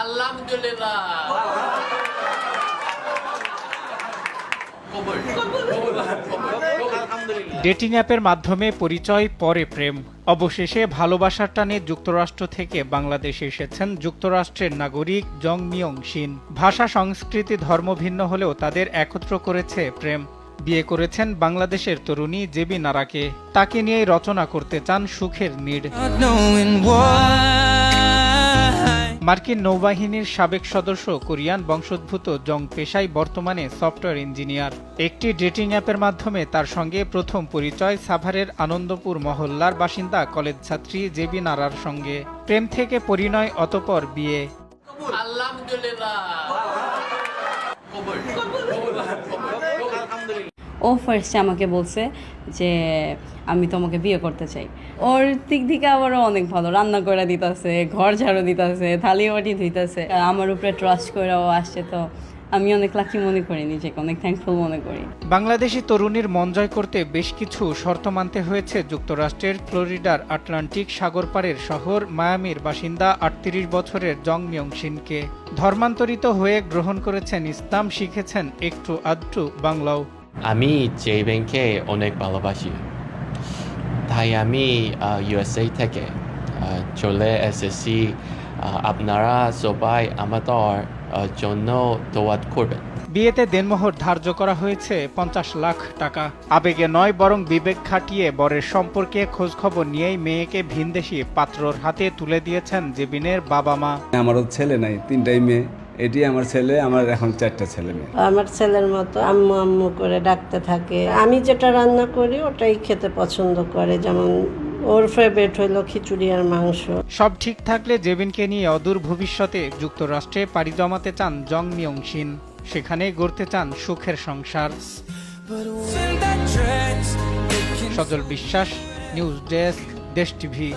আলহামদুলিল্লাহ। ডেটিং অ্যাপের মাধ্যমে পরিচয়, পরে প্রেম, অবশেষে ভালোবাসার টানে যুক্তরাষ্ট্র থেকে বাংলাদেশে এসেছেন যুক্তরাষ্ট্রের নাগরিক জং মিয়ং শিন। ভাষা, সংস্কৃতি, ধর্ম ভিন্ন হলেও তাদের একত্র করেছে প্রেম। বিয়ে করেছেন বাংলাদেশের তরুণী জেবি নারাকে। তাকে নিয়েই রচনা করতে চান সুখের নীড়। মার্কিন নৌবাহিনীর সাবেক সদস্য কোরিয়ান বংশোদ্ভূত জং পেশায় বর্তমানে সফটওয়্যার ইঞ্জিনিয়ার। একটি ডেটিং অ্যাপের মাধ্যমে তার সঙ্গে প্রথম পরিচয় সাভারের আনন্দপুর মহল্লার বাসিন্দা কলেজ ছাত্রী জেবি নারার সঙ্গে। প্রেম থেকে পরিণয়, অতঃপর বিয়ে। ও ফার্স্টে আমাকে বলছে যে আমি তোমাকে বিয়ে করতে চাই। ওর দিক থেকে আবারও অনেক ভালো, রান্না করে দিতেছে, ঘর ঝাড়ু দিতেছে, থালি বাটি ধুইতেছে। আমার উপরে ট্রাস্ট করে ও আসছে, তো আমি অনেক লাকি মনে করি, নিজেকে অনেক থ্যাঙ্কফুল মনে করি। বাংলাদেশি তরুণীর মন জয় করতে বেশ কিছু শর্ত মানতে হয়েছে যুক্তরাষ্ট্রের ফ্লোরিডার আটলান্টিক সাগর পাড়ের শহর মায়ামির বাসিন্দা ৩৮ বছরের জং মিয়ং শিনকে। ধর্মান্তরিত হয়ে গ্রহণ করেছেন ইসলাম, শিখেছেন একটু আধটু বাংলাও। আমি জেবিনকে অনেক ভালোবাসি, তাই আমি ইউএসএ থেকে চলে এসেছি। আপনারা সবাই আমাদের জন্য দোয়া করবেন। বিয়েতে দেনমোহর ধার্য করা হয়েছে ৫০ লাখ টাকা। আবেগে নয়, বরং বিবেক খাটিয়ে বরের সম্পর্কে খোঁজখবর নিয়েই মেয়েকে ভিনদেশি পাত্রর হাতে তুলে দিয়েছেন জেবিনের বাবা মা। আমারও ছেলে নাই, 3টাই মেয়ে। এটি আমার ছেলে, আমার এখন 4টা ছেলে মেয়ে। আমার ছেলের মতো আম্মু আম্মু করে ডাকতে থাকে। আমি যেটা রান্না করি ওটাই খেতে পছন্দ করে, যেমন ওর ফেভারিট হলো খিচুড়ি আর মাংস। সব ঠিক থাকলে জেবিনকে নিয়ে অদূর ভবিষ্যতে যুক্তরাষ্ট্রে পাড়ি জমাতে চান জং মিয়ং শিন। সেখানে গড়তে চান সুখের সংসার। সজল বিশ্বাস, নিউজ ডেস্ক, দেশ টিভি।